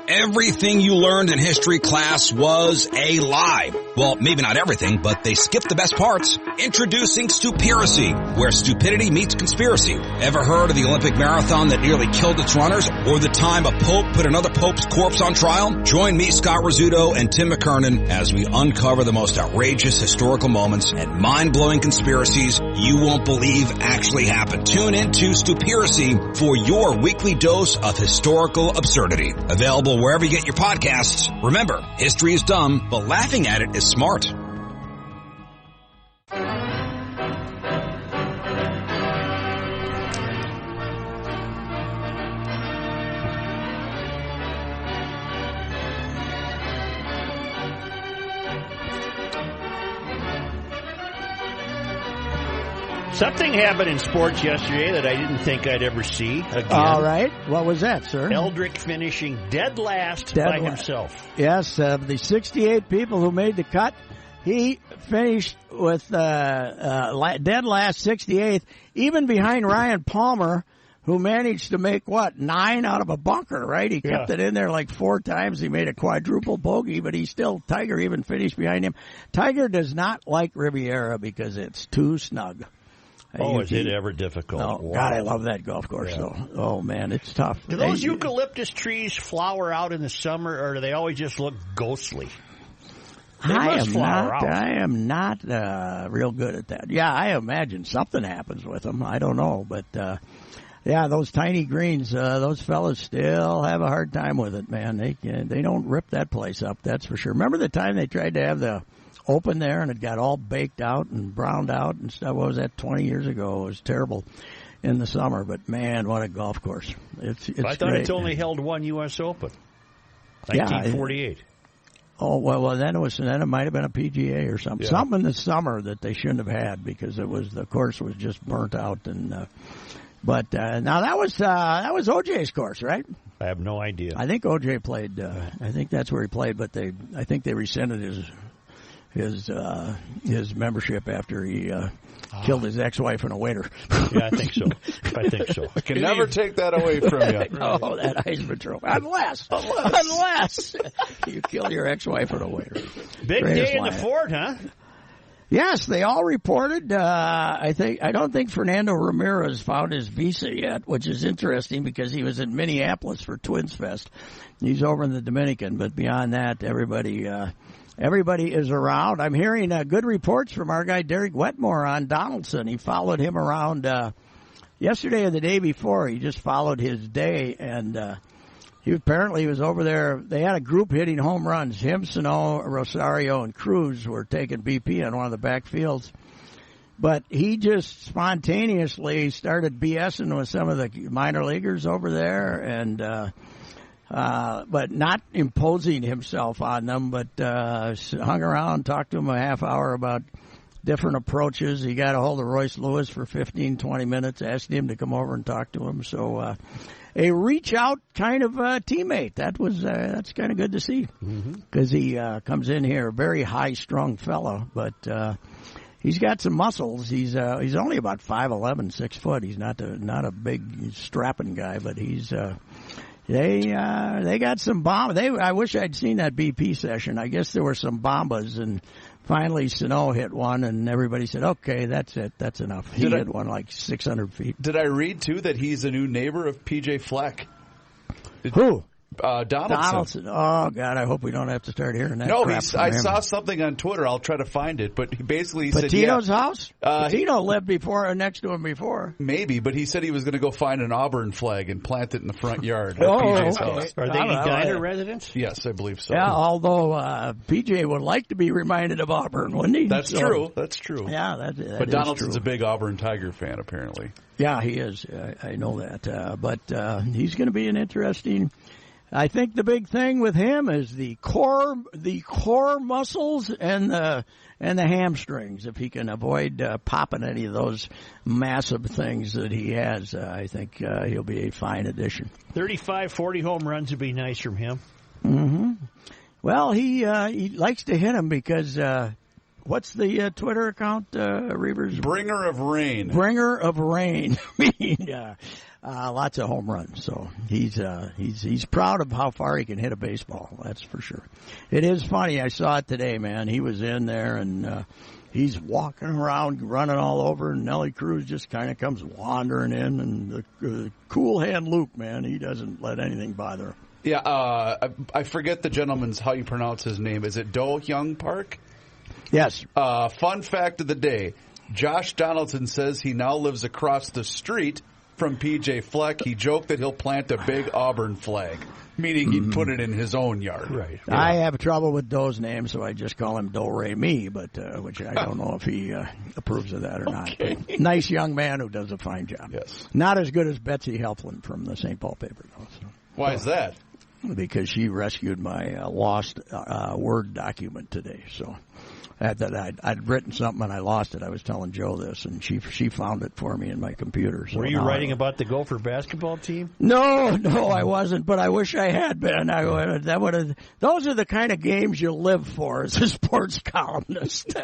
Everything you learned in history class was a lie. Well, maybe not everything, but they skipped the best parts. Introducing Stupiracy, where stupidity meets conspiracy. Ever heard of the Olympic marathon that nearly killed its runners? Or the time a pope put another pope's corpse on trial? Join me, Scott Rizzuto, and Tim McKernan as we uncover the most outrageous historical moments and mind-blowing conspiracies you won't believe actually happened. Tune into Stupiracy for your weekly dose of historical absurdity. Available wherever you get your podcasts. Remember, history is dumb, but laughing at it is smart. Something happened in sports yesterday that I didn't think I'd ever see again. All right. What was that, sir? Eldrick finishing dead last by himself. Yes, the 68 people who made the cut, he finished with dead last, 68th, even behind Ryan Palmer, who managed to make, 9 out of a bunker, right? He kept it in there like 4 times. He made a quadruple bogey, but Tiger even finished behind him. Tiger does not like Riviera because it's too snug. Oh, is it ever difficult? Oh, wow. God, I love that golf course, though. Oh, man, it's tough. Do those eucalyptus trees flower out in the summer, or do they always just look ghostly? I am not real good at that. Yeah, I imagine something happens with them. I don't know, but those tiny greens, those fellas still have a hard time with it, man. They don't rip that place up, that's for sure. Remember the time they tried to have the Open there and it got all baked out and browned out and stuff? What was that, 20 years ago? It was terrible in the summer, but man, what a golf course. It's I thought great. It's only held one U.S. Open. 1948. Well, then it might have been a PGA or something. Yeah. Something in the summer that they shouldn't have had because the course was just burnt out. And but now that was OJ's course, right? I have no idea. I think OJ played. I think that's where he played, but I think they rescinded his membership after he killed his ex-wife and a waiter. Yeah, I think so. I can never take that away from you. Oh, that Heisman Trophy. Unless you kill your ex-wife and a waiter. Big day in the fort, huh? Yes, they all reported. I don't think Fernando Ramirez found his visa yet, which is interesting because he was in Minneapolis for Twins Fest. He's over in the Dominican, but beyond that, everybody is around. I'm hearing good reports from our guy Derek Wetmore on Donaldson. He followed him around yesterday or the day before. He just followed his day, and he apparently was over there. They had a group hitting home runs. Him, Sano, Rosario, and Cruz were taking BP on one of the back fields. But he just spontaneously started BSing with some of the minor leaguers over there, and but not imposing himself on them, but hung around, talked to him a half hour about different approaches. He got a hold of Royce Lewis for 15, 20 minutes, asked him to come over and talk to him. So a reach-out kind of teammate. That's kind of good to see because he comes in here, a very high-strung fellow, but he's got some muscles. He's only about 5'11", 6 foot. He's not a big strapping guy, but he's They got some bomb. I wish I'd seen that BP session. I guess there were some bombas, and finally Sano hit one, and everybody said, "Okay, that's it. That's enough." He hit one like 600 feet. Did I read too that he's a new neighbor of PJ Fleck? Who? Donaldson. Oh, God, I hope we don't have to start hearing that. No, I saw something on Twitter. I'll try to find it. But he basically said, Patino's house? Patino lived next to him before. Maybe, but he said he was going to go find an Auburn flag and plant it in the front yard of PJ's house. Are they Edina residents? Yes, I believe so. Yeah, although PJ would like to be reminded of Auburn, wouldn't he? That's true. That's true. Yeah, that but Donaldson's a big Auburn Tiger fan, apparently. Yeah, he is. I know that. But he's going to be an interesting... I think the big thing with him is the core muscles and the hamstrings. If he can avoid popping any of those massive things that he has, I think he'll be a fine addition. 35, 40 home runs would be nice from him. Mm-hmm. Well, he likes to hit them because what's the Twitter account, Reavers? Bringer of rain. Bringer of rain. Lots of home runs. So he's proud of how far he can hit a baseball. That's for sure. It is funny. I saw it today, man. He was in there and he's walking around, running all over, and Nelly Cruz just kind of comes wandering in. And the cool hand Luke, man, he doesn't let anything bother him. Yeah, I forget the gentleman's how you pronounce his name. Is it Do Hyung Park? Yes. Fun fact of the day: Josh Donaldson says he now lives across the street from PJ Fleck. He joked that he'll plant a big Auburn flag, meaning he'd put it in his own yard. Right. Yeah. I have trouble with Doe's name, so I just call him Do Re Mi, but which I don't know if he approves of that or not. But nice young man who does a fine job. Yes. Not as good as Betsy Helflin from the St. Paul paper, though. So. Why is that? Because she rescued my lost Word document today. So I'd written something and I lost it. I was telling Joe this, and she found it for me in my computer. So were you writing about the Gopher basketball team? No, I wasn't. But I wish I had been. Those are the kind of games you live for as a sports columnist.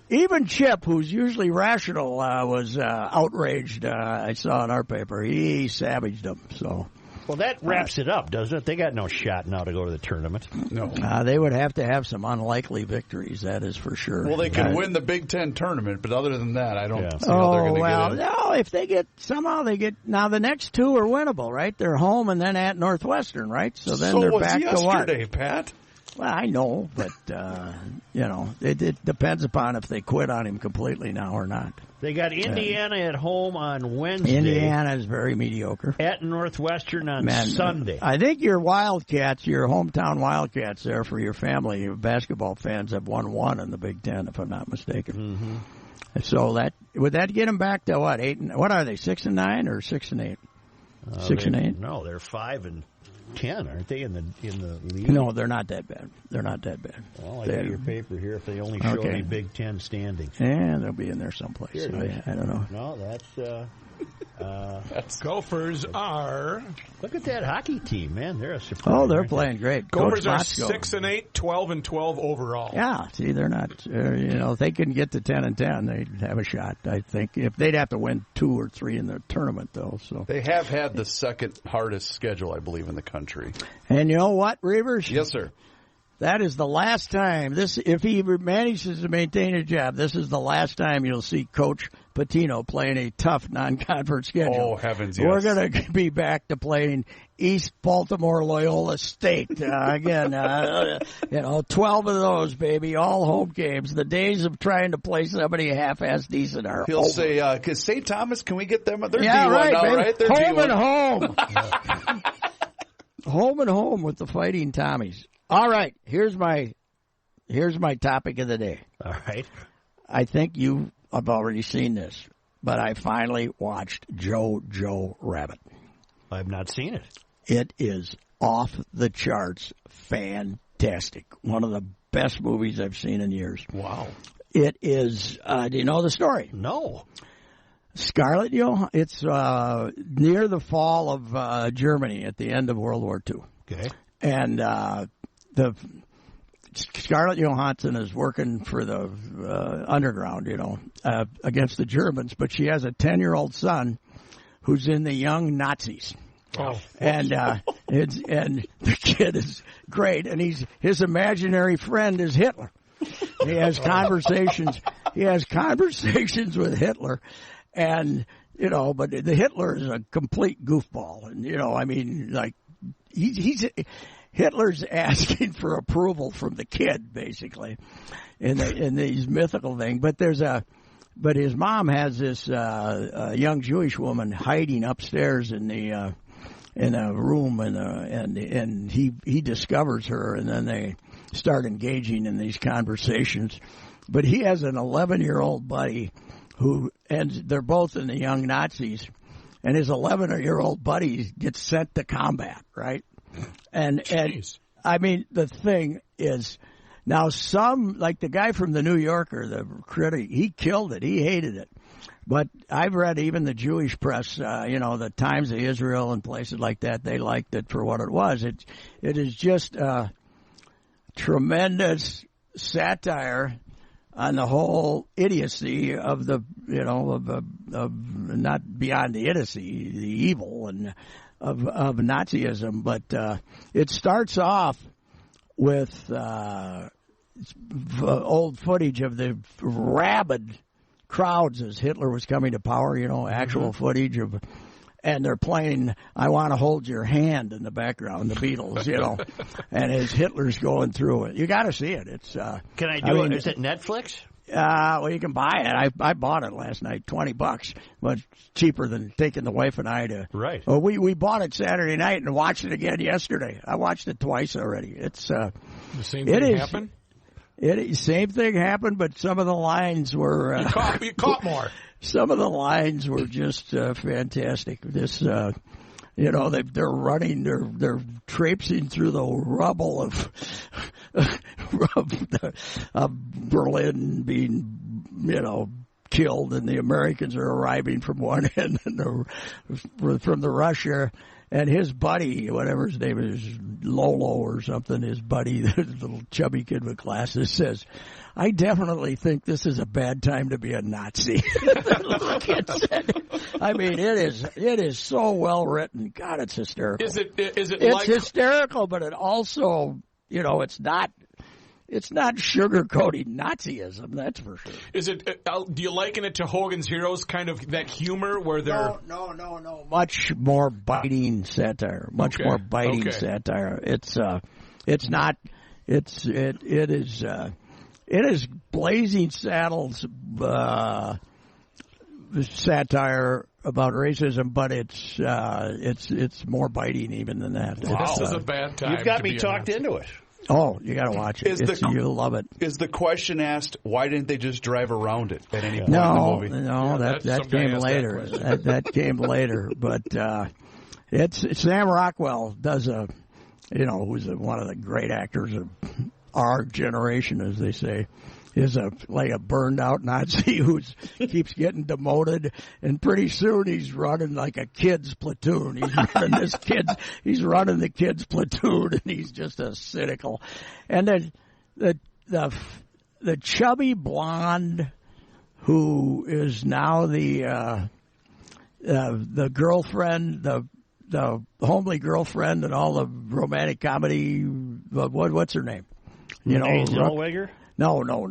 Even Chip, who's usually rational, was outraged. I saw in our paper he savaged them. So. Well, that wraps it up, doesn't it? They got no shot now to go to the tournament. No. They would have to have some unlikely victories, that is for sure. Well, they can win the Big Ten tournament, but other than that, I don't see how they're going to get in. No, if they get, now the next two are winnable, right? They're home and then at Northwestern, right? So then they're back to what? Yesterday, Pat. Well, I know, but, it depends upon if they quit on him completely now or not. They got Indiana at home on Wednesday. Indiana is very mediocre. At Northwestern on Sunday. I think your Wildcats, your hometown Wildcats there for your family, your basketball fans have won one in the Big Ten, if I'm not mistaken. Mm-hmm. So would that get them back to what, 8? What are they, 6-9 or 6-8? 6-8? No, they're 5-10, aren't they, in the league? No, they're not that bad. They're not that bad. Well, I got your paper here. If they only show me Big Ten standings. Yeah, they'll be in there someplace. I don't know. No, that's Gophers are. Look at that hockey team, man. They're a surprise. Oh, they're playing great. Gophers are 6-8, 12-12 overall. Yeah, see, they're not. If they can get to 10-10, they'd have a shot. I think if they'd have to win 2 or 3 in the tournament, though. So they have had the second hardest schedule, I believe, in the country. And you know what, Reavers? Yes, sir. That is the last time. If he manages to maintain a job, this is the last time you'll see Coach Patino playing a tough non-conference schedule. Oh, heavens, yes. We're going to be back to playing East Baltimore Loyola State. Again, 12 of those, baby, all home games. The days of trying to play somebody half-ass decent are He'll over. say, because St. Thomas, can we get them? They're yeah, D1 right, now, baby. right? They're home D1. and home. Home and home with the Fighting Tommies. All right, here's my topic of the day. All right. I think you have already seen this, but I finally watched Jojo Rabbit. I've not seen it. It is off the charts, fantastic. One of the best movies I've seen in years. Wow. It is. Do you know the story? No. Scarlett Johansson. It's near the fall of Germany at the end of World War II. Okay. And the Scarlett Johansson is working for the underground, against the Germans, but she has a 10-year-old son who's in the Young Nazis. Oh. And and the kid is great, and his imaginary friend is Hitler. He has conversations. He has conversations with Hitler, and but the Hitler is a complete goofball, and he's. Hitler's asking for approval from the kid, basically, in these mythical thing. But his mom has this young Jewish woman hiding upstairs in a room, and he discovers her, and then they start engaging in these conversations. But he has an 11-year-old buddy and they're both in the Young Nazis, and his 11-year-old buddy gets sent to combat, right? And I mean, the thing is, now like the guy from the New Yorker, the critic, he killed it. He hated it. But I've read even the Jewish press, the Times of Israel and places like that, they liked it for what it was. It is just tremendous satire on the whole idiocy of the, of not beyond the idiocy, the evil and of Nazism. But it starts off with old footage of the rabid crowds as Hitler was coming to power, actual footage of, and they're playing "I Want to Hold Your Hand" in the background, the Beatles, and as Hitler's going through it. You got to see it. It's Can I do it? Is it Netflix? Well, you can buy it. I bought it last night, $20, but cheaper than taking the wife and I to. Right. Well, we bought it Saturday night and watched it again yesterday. I watched it twice already. It's the same thing happened. Same thing happened, but some of the lines were you caught more. Some of the lines were just fantastic. This, they're running, they're traipsing through the rubble of Berlin being, killed, and the Americans are arriving from one end and from the Russia. And his buddy, whatever his name is, Lolo or something, his buddy, the little chubby kid with glasses, says, "I definitely think this is a bad time to be a Nazi." The little kid said. I mean, it is so well written. God, it's hysterical. Is it it's hysterical, but it also, it's not sugarcoating Nazism, that's for sure. Is it? Do you liken it to Hogan's Heroes, kind of that humor where they're? No. Much more biting satire. More biting satire. It's not. It is Blazing Saddles satire about racism, but it's more biting even than that. Wow. This is a bad time. You've got me talked into it. Oh, you got to watch it. You'll love it. Is the question asked, why didn't they just drive around it at any point in the movie? No, that came later. That came later. But it's Sam Rockwell does who's one of the great actors of our generation, as they say. Is like a burned out Nazi who keeps getting demoted, and pretty soon he's running like a kid's platoon. He's running the kids platoon, and he's just a cynical. And then the chubby blonde who is now the girlfriend, the homely girlfriend, and all the romantic comedy. What's her name? Renee Zellweger? No. Renee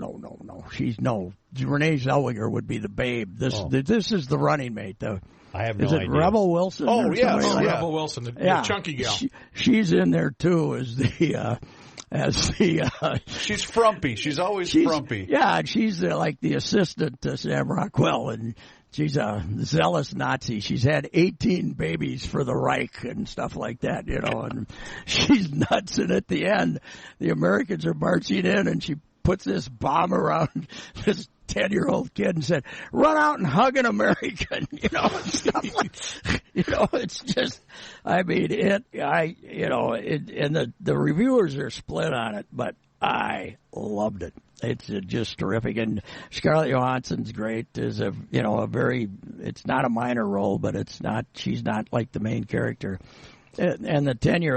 Zellweger would be the babe. This is the running mate. I have no idea. Is it Rebel Wilson? Oh, yes. Rebel Wilson, the chunky gal. She's in there too She's frumpy. She's always frumpy. Yeah, she's like the assistant to Sam Rockwell, and she's a zealous Nazi. She's had 18 babies for the Reich and stuff like that, and she's nuts. And at the end, the Americans are marching in, and she puts this bomb around this 10-year-old kid and said, "Run out and hug an American," stuff like, it's just, I mean, and the reviewers are split on it, but I loved it. It's just terrific, and Scarlett Johansson's great. Is a very, it's not a minor role, but she's not like the main character. And the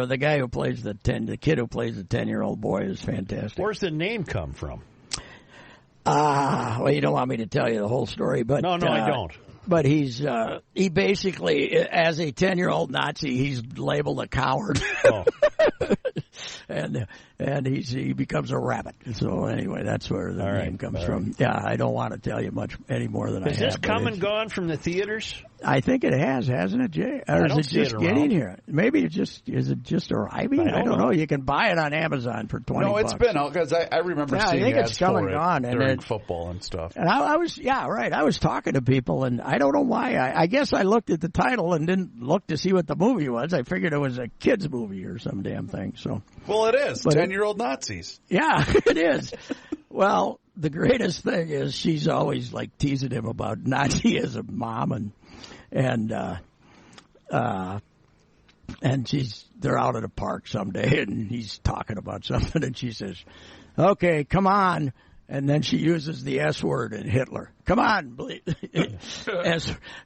the guy who plays the kid who plays the 10-year-old boy is fantastic. Where's the name come from? Well, you don't want me to tell you the whole story, but no, I don't. But he basically, as a 10-year-old Nazi, he's labeled a coward. Oh. and he becomes a rabbit. So anyway, that's where the name comes from. Yeah, I don't want to tell you much any more than I have. Has this come and gone from the theaters? I think it has, hasn't it, Jay? Or is it just getting here? Maybe is it just arriving? I don't know. You can buy it on Amazon for $20. No, it's been out because I remember seeing ads for it during football and stuff. And I was talking to people, and I don't know why. I guess I looked at the title and didn't look to see what the movie was. I figured it was a kids movie or some damn thing. So. Well, it is. 10-year-old Nazis. Yeah, it is. Well, the greatest thing is she's always like teasing him about Nazism, Mom, and they're out at a park someday, and he's talking about something, and she says, "Okay, come on." And then she uses the S word in Hitler. Come on,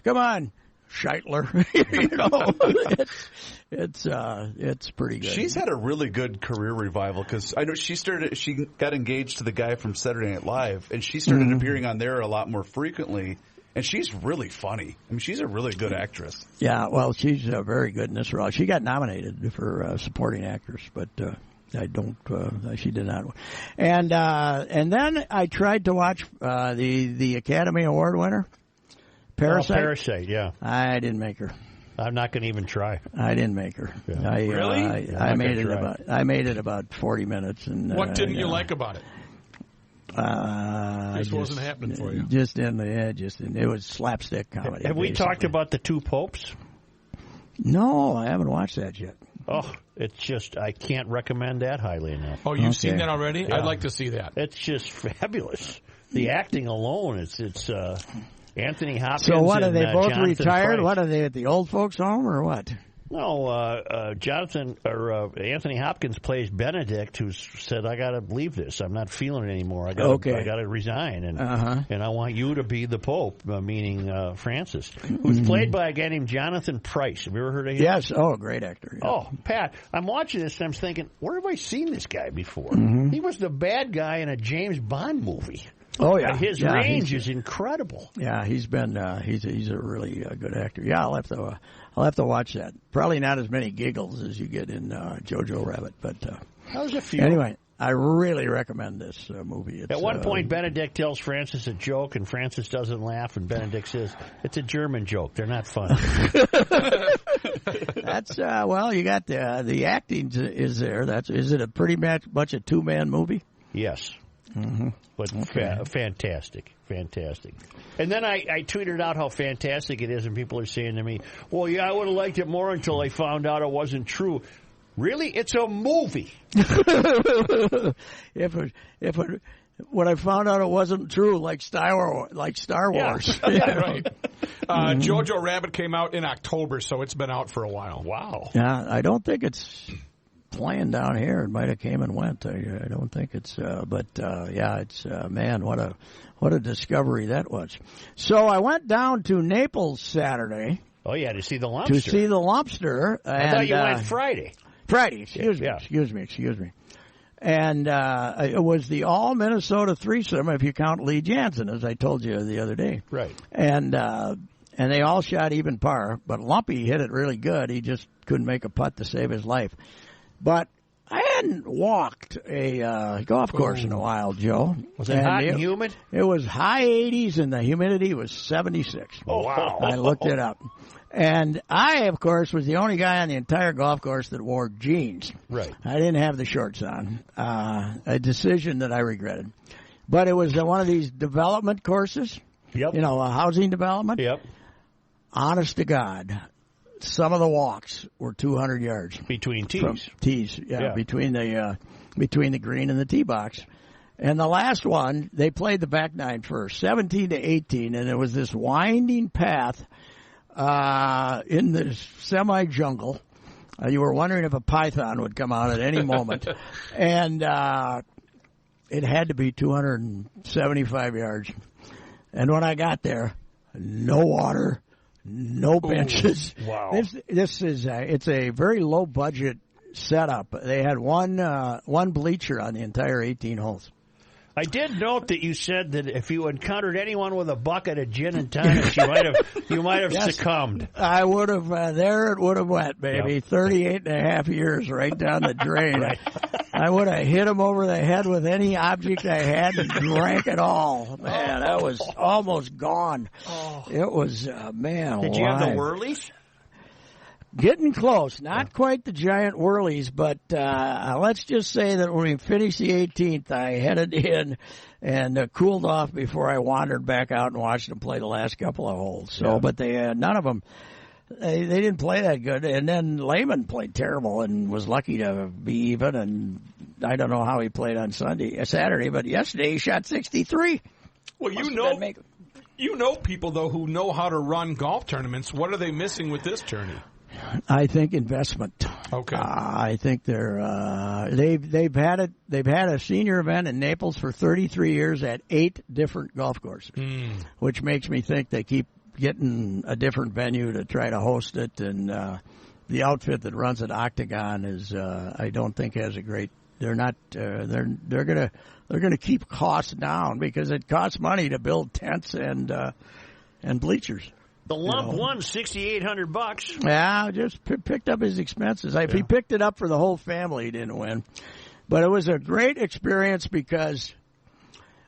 come on. Scheitler. It's pretty good. She's had a really good career revival because I know she got engaged to the guy from Saturday Night Live, and she started appearing on there a lot more frequently. And she's really funny. I mean, she's a really good actress. Yeah, well, she's very good in this role. She got nominated for supporting actress, but she did not. And then I tried to watch the Academy Award winner, Parasite. Parasite, yeah. I didn't make her. I'm not going to even try. I didn't make her. Yeah. Really? I made it about 40 minutes. And what didn't you like about it? This wasn't happening for you. It was slapstick comedy. Have we talked about The Two Popes? No, I haven't watched that yet. Oh, it's just, I can't recommend that highly enough. Oh, you've seen that already? Yeah. I'd like to see that. It's just fabulous. The acting alone, it's Anthony Hopkins. So what, are they both Jonathan retired? Pryce. What, are they at the old folks' home or what? No, Anthony Hopkins plays Benedict, who said, "I got to leave this. I'm not feeling it anymore. I got to resign, and I want you to be the Pope," meaning Francis, who's played by a guy named Jonathan Pryce. Have you ever heard of him? Yes. Oh, great actor. Yeah. Oh, Pat, I'm watching this and I'm thinking, where have I seen this guy before? He was the bad guy in a James Bond movie. Oh yeah, his range is incredible. Yeah, he's been he's a really good actor. Yeah, I'll have to watch that. Probably not as many giggles as you get in Jojo Rabbit, but there's a few. Anyway, I really recommend this movie. It's, at one point, Benedict tells Francis a joke, and Francis doesn't laugh, and Benedict says, "It's a German joke. They're not funny." That's well, you got the acting is there. Is it a pretty much a two-man movie? Yes. But fantastic. And then I tweeted out how fantastic it is, and people are saying to me, well, yeah, I would have liked it more until I found out it wasn't true. Really? It's a movie. When I found out it wasn't true, like Star Wars. Yeah, right. Jojo Rabbit came out in October, so it's been out for a while. Wow. Yeah, I don't think it's playing down here. It might have came and went. I don't think it's, it's man, what a discovery that was. So I went down to Naples Saturday. Oh yeah, to see the lobster. I thought you went Friday. Friday, excuse me. And it was the all Minnesota threesome, if you count Lee Jansen, as I told you the other day. Right. And they all shot even par, but Lumpy hit it really good. He just couldn't make a putt to save his life. But I hadn't walked a golf course in a while, Joe. Was it hot and humid? It was high 80s and the humidity was 76. Oh, wow. I looked it up. And I, of course, was the only guy on the entire golf course that wore jeans. Right. I didn't have the shorts on. A decision that I regretted. But it was one of these development courses. Yep. You know, a housing development. Yep. Honest to God. Some of the walks were 200 yards between tees. Between the green and the tee box. And the last one, they played the back nine first, 17 to 18, and it was this winding path in the semi-jungle. You were wondering if a python would come out at any moment, and it had to be 275 yards. And when I got there, no water. No benches. Ooh, wow. This is it's a very low budget setup. They had one bleacher on the entire 18 holes. I did note that you said that if you encountered anyone with a bucket of gin and tonics, you might have yes, succumbed. I would have. There it would have went, baby. Yep. 38 and a half years right down the drain. Right. I would have hit him over the head with any object I had and drank it all. Man, I was almost gone. It was, man. Did you have the whirlies? Getting close. Not quite the giant whirlies, but let's just say that when we finished the 18th, I headed in and cooled off before I wandered back out and watched them play the last couple of holes. So, but they none of them. They didn't play that good, and then Lehman played terrible and was lucky to be even. And I don't know how he played on Saturday, but yesterday he shot 63. Well, you know people though who know how to run golf tournaments. What are they missing with this tourney? I think investment. Okay. I think they've had a senior event in Naples for 33 years at 8 different golf courses, which makes me think they keep getting a different venue to try to host it, and the outfit that runs at Octagon is I don't think has a great. They're not. They're gonna keep costs down because it costs money to build tents and bleachers. The lump won $6,800. Yeah, just picked up his expenses. If he picked it up for the whole family, he didn't win. But it was a great experience because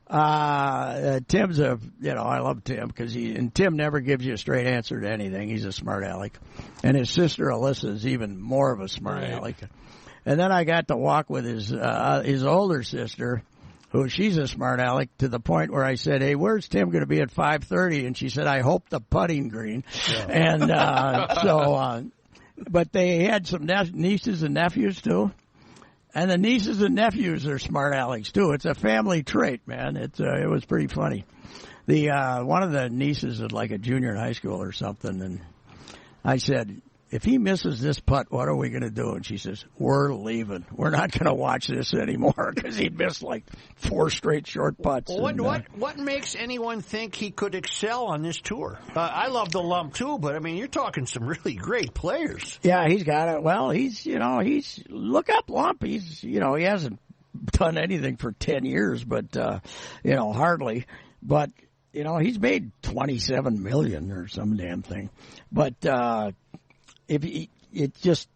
Tim's I love Tim because Tim never gives you a straight answer to anything. He's a smart aleck. And his sister Alyssa is even more of a smart aleck. And then I got to walk with his older sister, who she's a smart aleck, to the point where I said, "Hey, where's Tim going to be at 5:30?" And she said, "I hope the putting green." Yeah. And but they had some nieces and nephews too, and the nieces and nephews are smart alecks too. It's a family trait, man. It was pretty funny. The one of the nieces is like a junior in high school or something, and I said, "If he misses this putt, what are we going to do?" And she says, "We're leaving. We're not going to watch this anymore," because he missed like 4 straight short putts. What makes anyone think he could excel on this tour? I love the lump too, but I mean, you're talking some really great players. Yeah, he's got it. Well, he's look up lump. He hasn't done anything for 10 years, but hardly. But he's made $27 million or some damn thing. But you just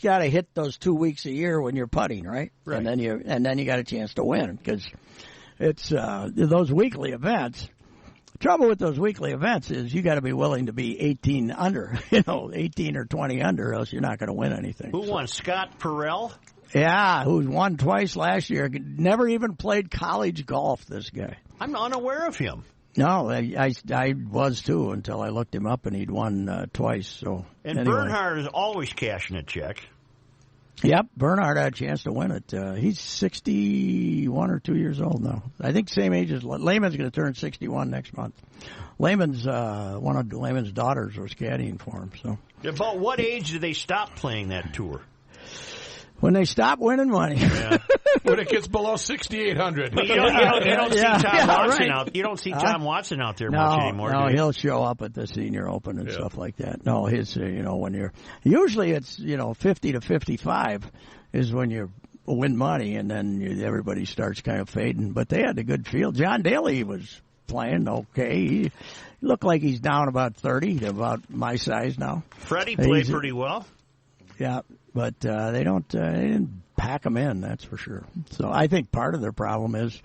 got to hit those 2 weeks a year when you're putting, right? And then you got a chance to win because it's those weekly events. The trouble with those weekly events is you got to be willing to be 18 under, 18 or 20 under, or else you're not going to win anything. Who won? Scott Perrell? Yeah, who won twice last year. Never even played college golf, this guy. I'm unaware of him. No, I was too until I looked him up, and he'd won twice. So anyway. Bernhard is always cashing a check. Yep, Bernhard had a chance to win it. He's 61 or 2 years old now. I think same age as Lehman's going to turn 61 next month. Lehman's one of Lehman's daughters was caddying for him. So about what age did they stop playing that tour? When they stop winning money. Yeah. When it gets below 6,800. You don't see Tom Watson out. You don't see Tom Watson out there much anymore. No, he'll show up at the Senior Open and stuff like that. No, his when you're usually it's 50 to 55 is when you win money, and then everybody starts kind of fading. But they had a good field. John Daly was playing okay. He looked like he's down about 30, about my size now. Freddie played pretty well. Yeah, but they didn't pack them in, that's for sure. So I think part of their problem is,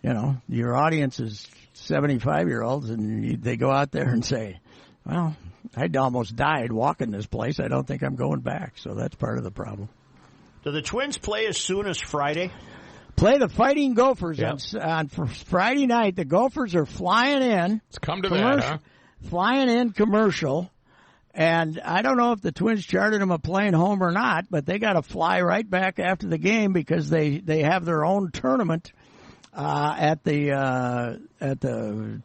your audience is 75-year-olds, and they go out there and say, well, I almost died walking this place. I don't think I'm going back. So that's part of the problem. Do the Twins play as soon as Friday? Play the Fighting Gophers on Friday night. The Gophers are flying in. It's come to that, huh? Flying in commercial. And I don't know if the Twins chartered them a plane home or not, but they got to fly right back after the game because they have their own tournament at the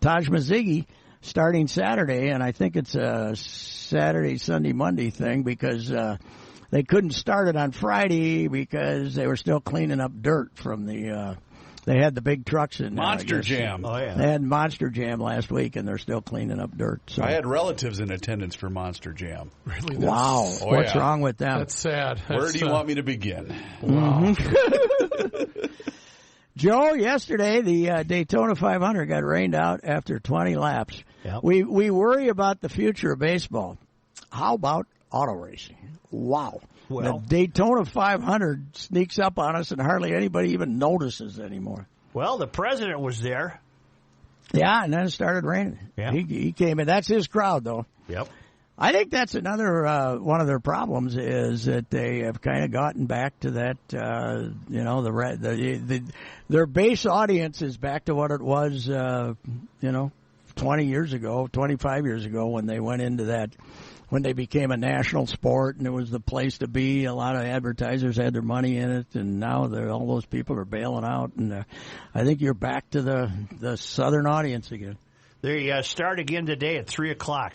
Taj Mazzigi starting Saturday, and I think it's a Saturday, Sunday, Monday thing because they couldn't start it on Friday because they were still cleaning up dirt from the. They had the big trucks in Monster Jam. Oh, yeah. They had Monster Jam last week, and they're still cleaning up dirt. So. I had relatives in attendance for Monster Jam. Really? Wow. What's wrong with them? That's sad. Where do you want me to begin? Wow. Joe, yesterday the Daytona 500 got rained out after 20 laps. Yep. We worry about the future of baseball. How about auto racing? Wow. Well, the Daytona 500 sneaks up on us, and hardly anybody even notices anymore. Well, the president was there. Yeah, and then it started raining. Yeah. He came in. That's his crowd, though. Yep. I think that's another one of their problems is that they have kind of gotten back to that. Their base audience is back to what it was. 20 years ago, 25 years ago, when they went into that. When they became a national sport and it was the place to be, a lot of advertisers had their money in it, and now all those people are bailing out. And I think you're back to the southern audience again. They start again today at 3:00.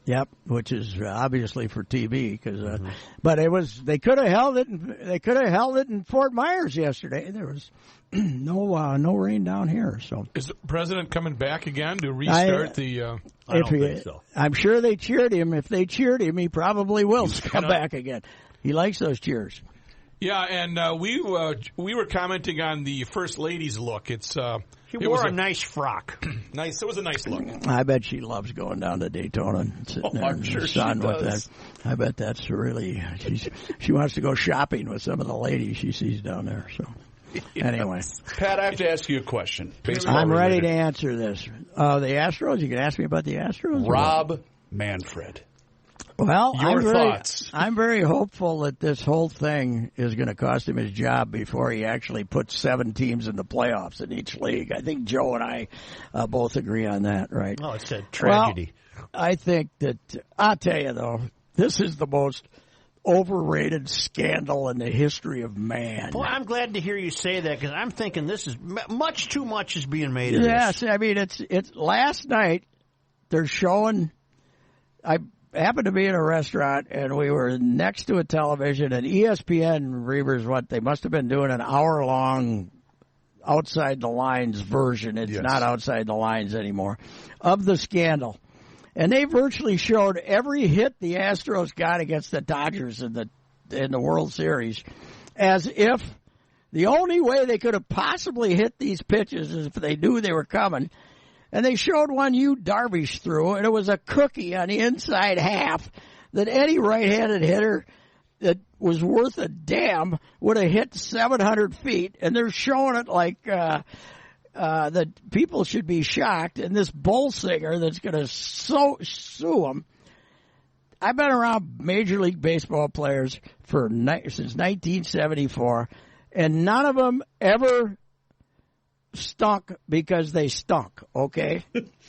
Yep, which is obviously for TV. But they could have held it. They could have held it in Fort Myers yesterday. There was no rain down here. So is the president coming back again to restart the? I don't think so. I'm sure they cheered him. If they cheered him, he probably will come back again. He likes those cheers. Yeah, and we were commenting on the First Lady's look. She wore a nice frock. Nice. It was a nice look. I bet she loves going down to Daytona and sitting there in the sun with that. I bet that's really she wants to go shopping with some of the ladies she sees down there. So anyway, Pat, I have to ask you a question. I'm ready to answer this. The Astros. You can ask me about the Astros. Rob Manfred. Well, Your thoughts? I'm very hopeful that this whole thing is going to cost him his job before he actually puts 7 teams in the playoffs in each league. I think Joe and I both agree on that, right? Oh, it's a tragedy. Well, I think that, I'll tell you though, this is the most overrated scandal in the history of man. Well, I'm glad to hear you say that because I'm thinking this is much too much is being made of yes, this. I mean, it's last night they're showing, I happened to be in a restaurant and we were next to a television and ESPN, Reavers, they must have been doing an hour-long outside the lines version. It's not outside the lines anymore of the scandal. And they virtually showed every hit the Astros got against the Dodgers in the World Series as if the only way they could have possibly hit these pitches is if they knew they were coming. And they showed one Yu Darvish threw, and it was a cookie on the inside half that any right-handed hitter that was worth a damn would have hit 700 feet. And they're showing it like that people should be shocked. And this bull singer that's going to sue them. I've been around Major League Baseball players since 1974, and none of them ever stunk because they stunk, okay?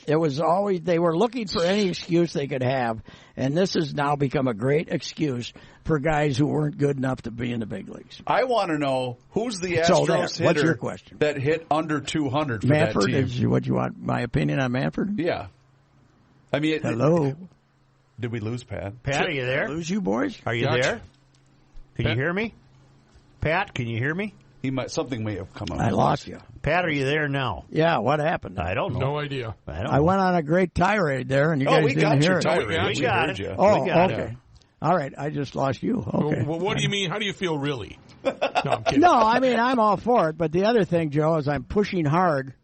It was always, they were looking for any excuse they could have, and this has now become a great excuse for guys who weren't good enough to be in the big leagues. I want to know who's the Astros hitter what's your question? That hit under 200 for Manfred, that team. is what you want, my opinion on Manfred? Yeah. I mean, hello? Did we lose Pat? Pat, are you there? Lose you, boys? Are you there? Can you hear me? Pat, can you hear me? Something may have come up. I lost you. Pat, are you there now? Yeah, what happened? I don't know. No idea. I went on a great tirade there, and you guys didn't hear it. We got it. Oh, okay. All right, I just lost you. Okay. Well, what do you mean? How do you feel really? No, I'm kidding. No, I mean, I'm all for it. But the other thing, Joe, is I'm pushing hard.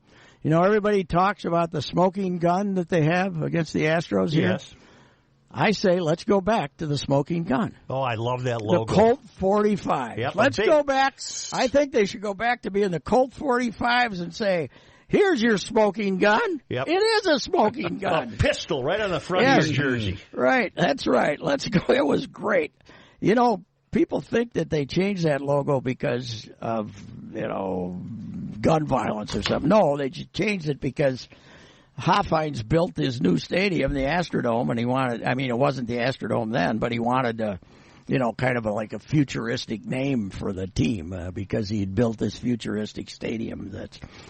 You know, everybody talks about the smoking gun that they have against the Astros here. Yes. I say let's go back to the smoking gun. Oh, I love that logo. The Colt 45. Yep, let's go back. I think they should go back to being the Colt 45s and say, here's your smoking gun. Yep. It is a smoking gun. A pistol right on the front of your jersey. Right, that's right. Let's go. It was great. You know, people think that they changed that logo because of, gun violence or something. No, they changed it because Hoffheinz built his new stadium, the Astrodome, and he wanted, it wasn't the Astrodome then, but he wanted to, kind of like a futuristic name for the team because he had built this futuristic stadium.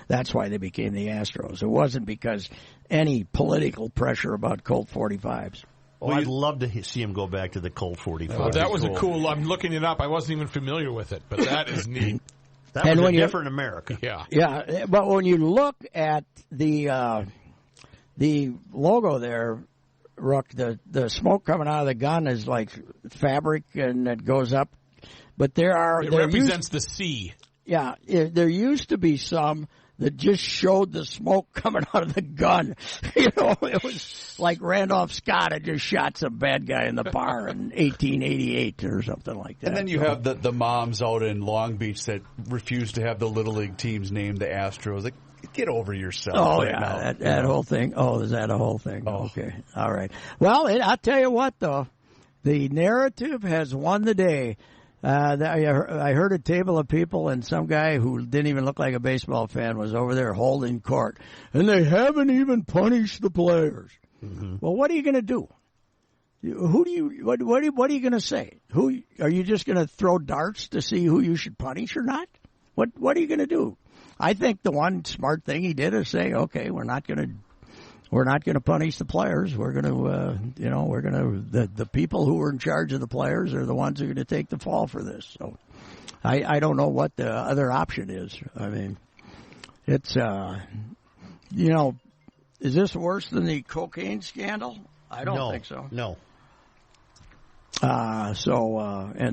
That's why they became the Astros. It wasn't because any political pressure about Colt 45s. Oh, I'd love to see him go back to the Colt 45. That was cool. I'm looking it up. I wasn't even familiar with it, but that is neat. That was a different America. Yeah. Yeah, but when you look at the logo there, Rook, the smoke coming out of the gun is like fabric and it goes up. But it represents the sea. Yeah, there used to be some that just showed the smoke coming out of the gun. It was like Randolph Scott had just shot some bad guy in the bar in 1888 or something like that. And then you have the moms out in Long Beach that refuse to have the Little League teams named the Astros. Like, get over yourself. Oh, yeah, that whole thing. Oh, is that a whole thing? Oh. Okay, all right. Well, I'll tell you what, though. The narrative has won the day. I heard a table of people, and some guy who didn't even look like a baseball fan was over there holding court. And they haven't even punished the players. Mm-hmm. Well, what are you going to do? What are you going to say? Are you just going to throw darts to see who you should punish or not? What are you going to do? I think the one smart thing he did is say, okay, we're not going we're not going to punish the players. We're going to, the people who are in charge of the players are the ones who are going to take the fall for this. So I don't know what the other option is. I mean, it's, is this worse than the cocaine scandal? I don't think so. No. And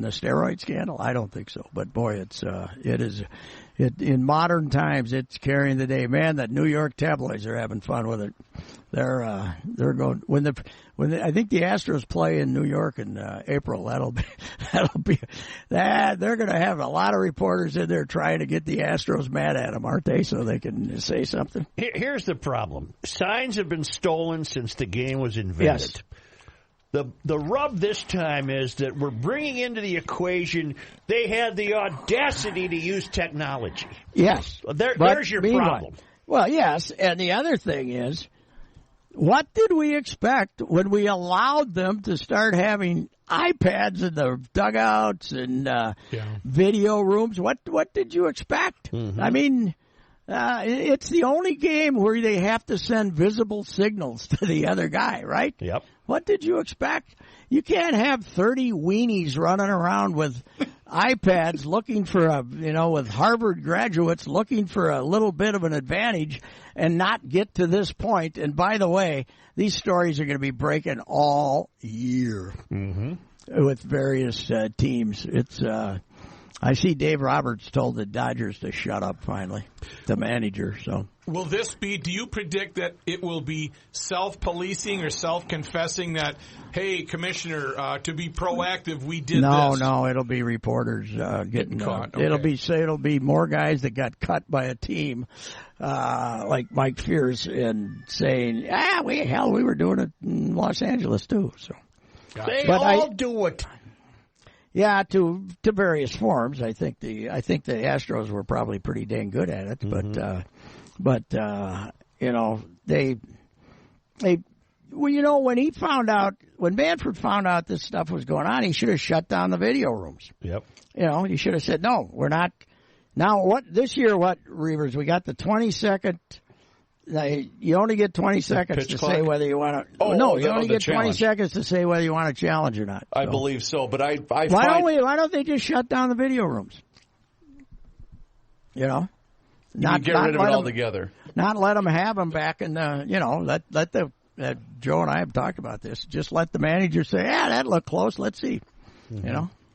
the steroid scandal, I don't think so. But boy, in modern times, it's carrying the day. Man, that New York tabloids are having fun with it. They're going when I think the Astros play in New York in April. They're going to have a lot of reporters in there trying to get the Astros mad at them, aren't they? So they can say something. Here's the problem: signs have been stolen since the game was invented. Yes. The rub this time is that we're bringing into the equation they had the audacity to use technology. Yes. There's your problem. Well, yes, and the other thing is, what did we expect when we allowed them to start having iPads in the dugouts and video rooms? What did you expect? Mm-hmm. I mean, it's the only game where they have to send visible signals to the other guy, right? Yep. What did you expect? You can't have 30 weenies running around with iPads looking for with Harvard graduates looking for a little bit of an advantage and not get to this point. And by the way, these stories are going to be breaking all year with various teams. It's I see Dave Roberts told the Dodgers to shut up finally, the manager. So will this be, do you predict that it will be self-policing or self-confessing that, hey, Commissioner, to be proactive, we did this? No, it'll be reporters getting caught. Okay. It'll be more guys that got cut by a team, like Mike Fierce, and saying, we were doing it in Los Angeles too. So they all do it. Yeah, to various forms. I think the Astros were probably pretty dang good at it, but when Manfred found out this stuff was going on, he should have shut down the video rooms. Yep. He should have said, no, we're not. Now this year, Reavers, we got the 20-second. You only get 20 seconds to say whether you want to. You only get 20 seconds to say whether you want to challenge or not. I believe so, but why don't they just shut down the video rooms? Not get rid of it altogether. Not let them have them back in the. Let the Joe and I have talked about this. Just let the manager say, that looked close. Let's see.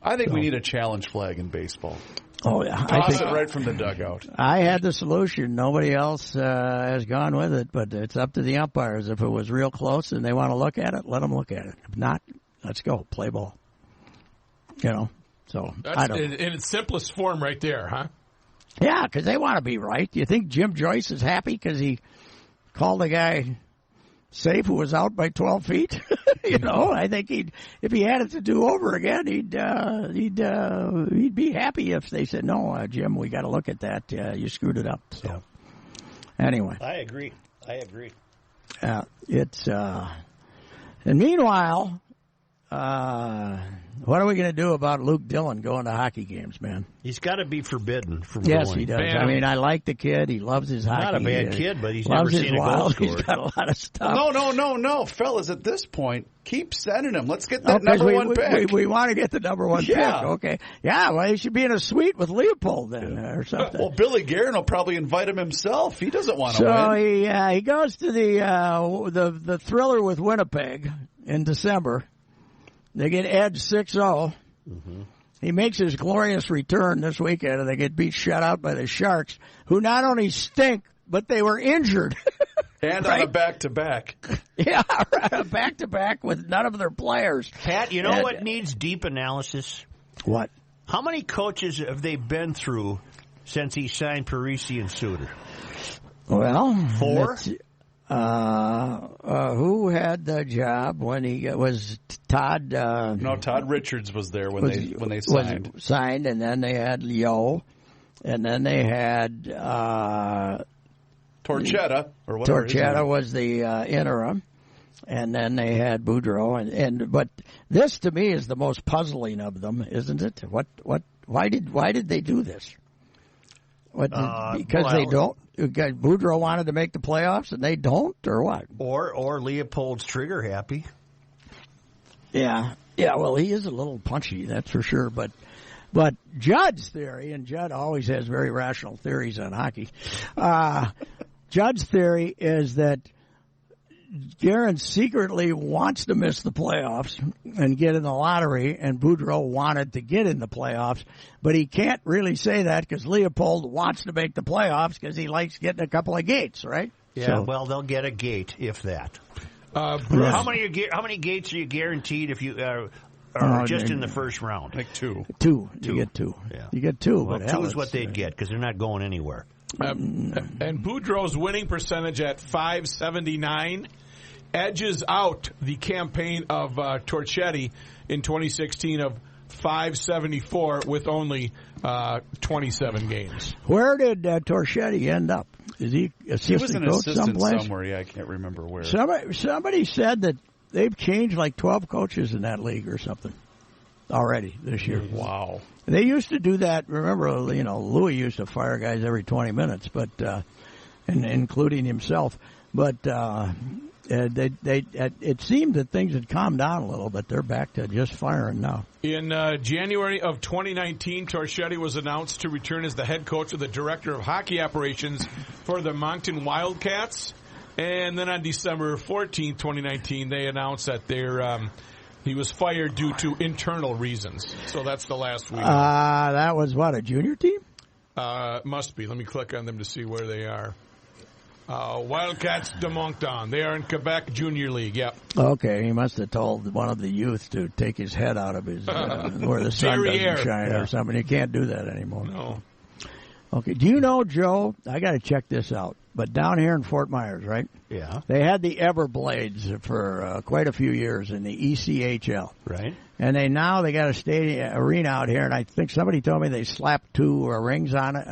I think we need a challenge flag in baseball. Oh, yeah. Toss it right from the dugout. I had the solution. Nobody else has gone with it, but it's up to the umpires. If it was real close and they want to look at it, let them look at it. If not, let's go. Play ball. So that's in its simplest form right there, huh? Yeah, because they want to be right. Do you think Jim Joyce is happy because he called a guy safe who was out by 12 feet? I think if he had it to do over again, he'd be happy if they said, no, Jim, we got to look at that. You screwed it up. So anyway, I agree. It's and meanwhile, what are we going to do about Luke Dillon going to hockey games, man? He's got to be forbidden from Yes, going. he does. Man. I mean, I like the kid. He loves his hockey. Not a bad kid, but he's never seen a goal scored. He's got a lot of stuff. No, fellas, at this point, keep sending him. Let's get that number one pick. We want to get the number one pick. Okay. Yeah, well, he should be in a suite with Leopold then or something. Well, Billy Guerin will probably invite him himself. He doesn't want to win. So he goes to the Thriller with Winnipeg in December. They get edged 6-0. Mm-hmm. He makes his glorious return this weekend, and they get shut out by the Sharks, who not only stink, but they were injured. And on a back-to-back. Yeah, a back-to-back with none of their players. Pat, you know what needs deep analysis? What? How many coaches have they been through since he signed Parisi and Suter? Well, 4? Who had the job when he was Todd? No, Todd Richards was there when they signed. Signed, and then they had Leo, and then they had Torchetta or whatever. Torchetta was the interim, and then they had Boudreau, but this to me is the most puzzling of them, isn't it? Why did they do this? Because they don't. Boudreaux wanted to make the playoffs and they don't, or what? Or Leopold's trigger happy. Yeah. Yeah, well, he is a little punchy, that's for sure. But Judd's theory, and Judd always has very rational theories on hockey, Judd's theory is that Guerin secretly wants to miss the playoffs and get in the lottery, and Boudreaux wanted to get in the playoffs, but he can't really say that because Leopold wants to make the playoffs because he likes getting a couple of gates, right? Yeah, well, they'll get a gate, if that. How many gates are you guaranteed if you are just in the first round? Like two. You get two. Yeah. You get two. Well, but two is what they'd get because they're not going anywhere. And Boudreaux's winning percentage at .579 edges out the campaign of Torchetti in 2016 of .574 with only 27 games. Where did Torchetti end up? Is he assistant was an coach assistant someplace? somewhere. Yeah, I can't remember where. Somebody said that they've changed like 12 coaches in that league or something already this year. Wow. They used to do that. Remember, Louis used to fire guys every 20 minutes, but and including himself. But it seemed that things had calmed down a little, but they're back to just firing now. In January of 2019, Torchetti was announced to return as the head coach of the director of hockey operations for the Moncton Wildcats. And then on December 14th, 2019, they announced that he was fired due to internal reasons. So that's the last week. That was what, a junior team? Must be. Let me click on them to see where they are. Wildcats de Moncton. They are in Quebec Junior League. Yep. Okay, he must have told one of the youth to take his head out of his where the sun doesn't shine or something. You can't do that anymore. No. Okay. Do you know, Joe? I got to check this out. But down here in Fort Myers, right? Yeah. They had the Everblades for quite a few years in the ECHL. Right. And they got a stadium arena out here, and I think somebody told me they slapped two rinks on it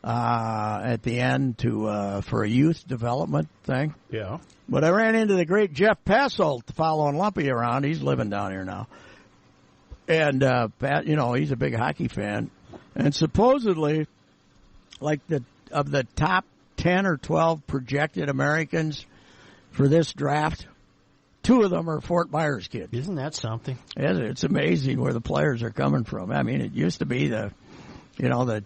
at the end for a youth development thing. Yeah. But I ran into the great Jeff Passolt following Lumpy around. He's living down here now. And, he's a big hockey fan. And supposedly, like of the top 10 or 12 projected Americans for this draft, 2 of them are Fort Myers kids. Isn't that something? It's amazing where the players are coming from. I mean, it used to be the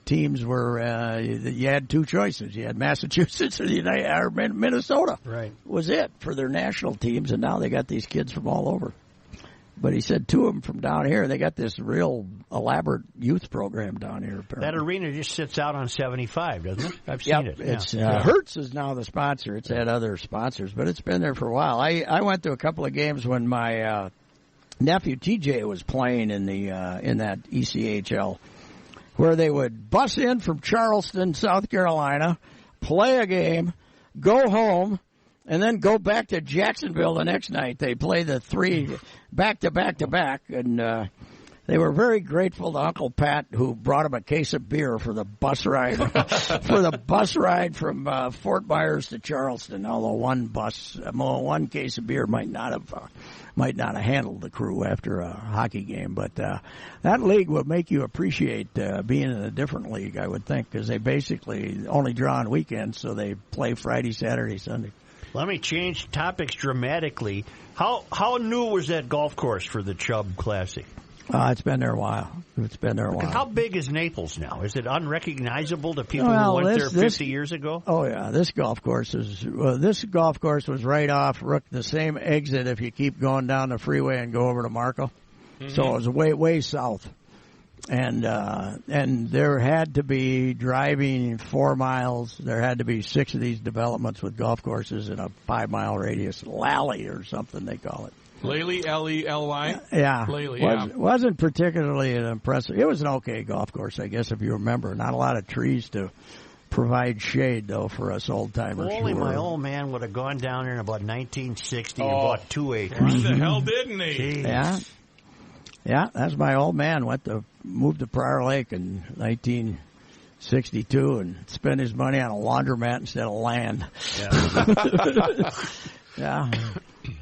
teams were, you had 2 choices. You had Massachusetts or Minnesota. Right. Was it for their national teams, and now they got these kids from all over. But he said 2 of them from down here. They got this real elaborate youth program down here, apparently. That arena just sits out on 75, doesn't it? I've seen it. It's Hertz is now the sponsor. It's had other sponsors, but it's been there for a while. I went to a couple of games when my nephew TJ was playing in that ECHL, where they would bus in from Charleston, South Carolina, play a game, go home, and then go back to Jacksonville the next night. They play the 3 back to back to back, and they were very grateful to Uncle Pat, who brought him a case of beer for the bus ride from Fort Myers to Charleston. Although one case of beer might not have handled the crew after a hockey game, but that league will make you appreciate being in a different league, I would think, because they basically only draw on weekends, so they play Friday, Saturday, Sunday. Let me change topics dramatically. How new was that golf course for the Chubb Classic? It's been there a while. How big is Naples now? Is it unrecognizable to people who went there 50 years ago? Oh yeah, this golf course was right off the same exit if you keep going down the freeway and go over to Marco. Mm-hmm. So it was way south. And there had to be, driving 4 miles, there had to be 6 of these developments with golf courses in a 5-mile radius. Lally or something they call it. Lely, L-E-L-Y? Yeah. Lely, wasn't particularly impressive. It was an okay golf course, I guess, if you remember. Not a lot of trees to provide shade, though, for us old-timers. Only my old man would have gone down there in about 1960 and bought 2 acres. What the hell didn't he? Jeez. Yeah. Yeah, that's my old man. Moved to Prior Lake in 1962 and spent his money on a laundromat instead of land. Yeah. Yeah.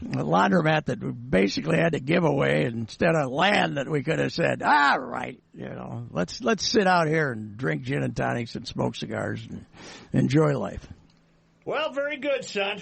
laundromat that we basically had to give away instead of land that we could have said, all right, let's sit out here and drink gin and tonics and smoke cigars and enjoy life. Well, very good, son.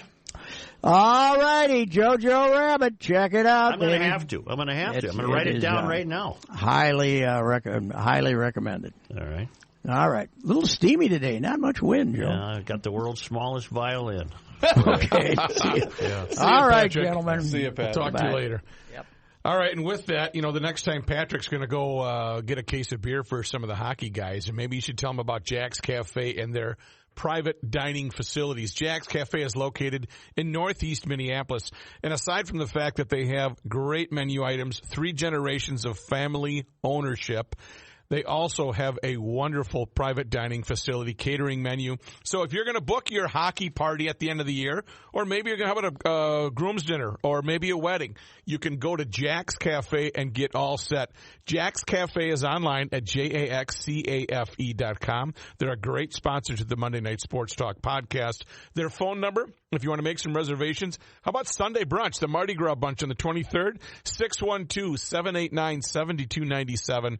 All righty, Jojo Rabbit, check it out. I'm going to have to. I'm going to write it down right now. Highly recommended. All right. All right. A little steamy today. Not much wind, Joe. Yeah, I got the world's smallest violin. Okay. See you. Yeah. All right, Patrick. gentlemen. See you, Pat. Talk to you later. Yep. All right, and with that, the next time Patrick's going to go get a case of beer for some of the hockey guys, and maybe you should tell them about Jack's Cafe and their private dining facilities. Jack's Cafe is located in northeast Minneapolis, and aside from the fact that they have great menu items, 3 generations of family ownership, they also have a wonderful private dining facility catering menu. So if you're going to book your hockey party at the end of the year, or maybe you're going to have a groom's dinner, or maybe a wedding, you can go to Jack's Cafe and get all set. Jack's Cafe is online at jaxcafe.com. They're a great sponsor to the Monday Night Sports Talk podcast. Their phone number, if you want to make some reservations, how about Sunday brunch, the Mardi Gras bunch on the 23rd, 612-789-7297.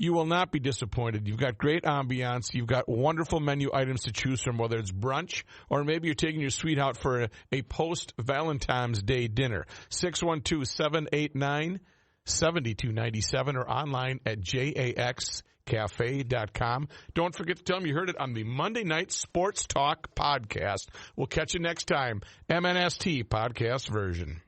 You will not be disappointed. You've got great ambiance. You've got wonderful menu items to choose from, whether it's brunch or maybe you're taking your sweetheart for a post-Valentine's Day dinner. 612-789-7297 or online at jaxcafe.com. Don't forget to tell them you heard it on the Monday Night Sports Talk podcast. We'll catch you next time. MNST podcast version.